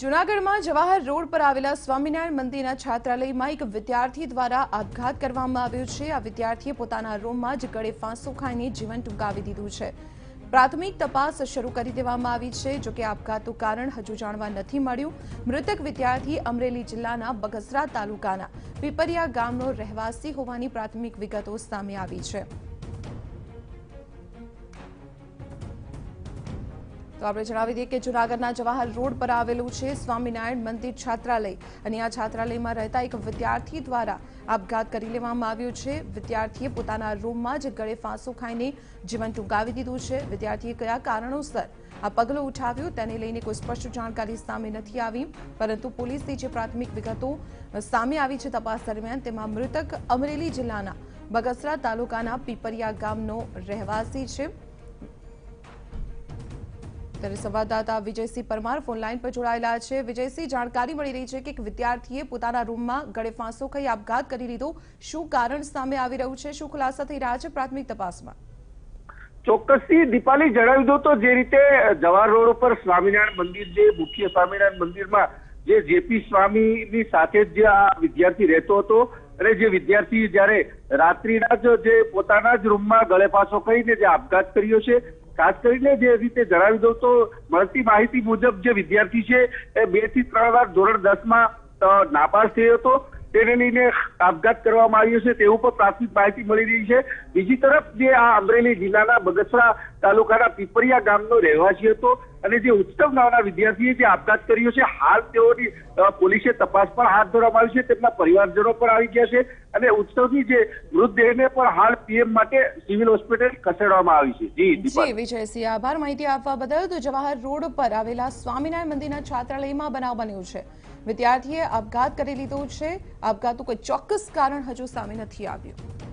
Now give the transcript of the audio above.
જૂનાગઢમાં જવાહર રોડ પર આવેલા સ્વામિનારાયણ મંદિરના છાત્રાલયમાં એક વિદ્યાર્થી દ્વારા આપઘાત કરવામાં આવ્યો છે। આ વિદ્યાર્થીએ પોતાના રૂમમાં જ ગળે ફાંસો ખાઈને જીવન ટૂંકાવી દીધું છે। પ્રાથમિક તપાસ શરૂ કરી દેવામાં આવી છે, જો કે આપઘાતનું કારણ હજુ જાણવા નથી મળ્યું। મૃતક વિદ્યાર્થી અમરેલી જિલ્લાના બગસરા તાલુકાના પીપરિયા ગામનો રહેવાસી હોવાની પ્રાથમિક વિગતો સામે આવી છે। તો આપણે જણાવી દઈએ કે જૂનાગઢના જવાહર રોડ પર આવેલું છે સ્વામિનારાયણ મંદિર છાત્રાલય અને આ છાત્રાલયમાં રહેતા એક વિદ્યાર્થી દ્વારા આપઘાત કરી લેવામાં આવ્યો છે। વિદ્યાર્થીએ પોતાના રૂમમાં જ ગળે ફાંસો ખાઈને જીવન ટૂંકાવી દીધું છે। વિદ્યાર્થીએ કયા કારણોસર આ પગલું ઉઠાવ્યું તેને લઈને કોઈ સ્પષ્ટ જાણકારી સામે નથી આવી, પરંતુ પોલીસની જે પ્રાથમિક વિગતો સામે આવી છે તપાસ દરમિયાન તેમાં મૃતક અમરેલી જિલ્લાના બગસરા તાલુકાના પીપરિયા ગામનો રહેવાસી છે। ત્યારે સંવાદદાતા વિજયસિંહ પરમાર ફોનલાઈન પર જોડાયેલા છે। વિજયસિંહ, જાણકારી મળી રહી છે કે એક વિદ્યાર્થીએ પોતાના રૂમમાં ગળે ફાંસો ખાઈ આપઘાત કરી લીધો, શું કારણ સામે આવી રહ્યું છે, શું ખુલાસા થઈ રહ્યા છે પ્રાથમિક તપાસમાં? ચોક્કસથી દીપાલી જણાવી દો તો જે રીતે જવાહર રોડ ઉપર સ્વામિનારાયણ મંદિર, જે મુખ્ય સ્વામિનારાયણ મંદિરમાં જે જેપી સ્વામીની સાથે જ જે આ વિદ્યાર્થી રહેતો હતો અને જે વિદ્યાર્થી જ્યારે રાત્રિના જે પોતાના જ રૂમમાં ગળે ફાંસો ખાઈને જે આપઘાત કર્યો છે, ખાસ કરીને જે રીતે જણાવી દઉં તો મળતી માહિતી મુજબ જે વિદ્યાર્થી છે એ 2 થી 3 વાર ધોરણ 10માં નાપાસ થયો હતો, તેને લઈને આપઘાત કરવામાં આવ્યો છે તેવું પણ પ્રાથમિક માહિતી મળી રહી છે। બીજી તરફ જે આ અમરેલી જિલ્લાના બગસરા તાલુકાના પીપરિયા ગામનો રહેવાસી હતો અને જે ઉત્તમ નામના વિદ્યાર્થીએ જે આપઘાત કર્યો છે, હાલ તેઓની પોલીસે તપાસ પણ હાથ ધરવામાં આવી છે। તેમના પરિવારજનો પણ આવી ગયા છે અને ઉત્સવની જે મૃતદેહને પણ હાલ પીએમ માટે સિવિલ હોસ્પિટલ ખસેડવામાં આવી છે। જી વિજયસિંહ, આભાર માહિતી આપવા બદલ। તો જવાહર રોડ પર આવેલા સ્વામિનારાયણ મંદિરના છાત્રાલયમાં બનાવ બન્યો છે। વિદ્યાર્થીએ આપઘાત કરી લીધો છે। આપઘાતનું કોઈ ચોક્કસ કારણ હજુ સામે નથી આવ્યું।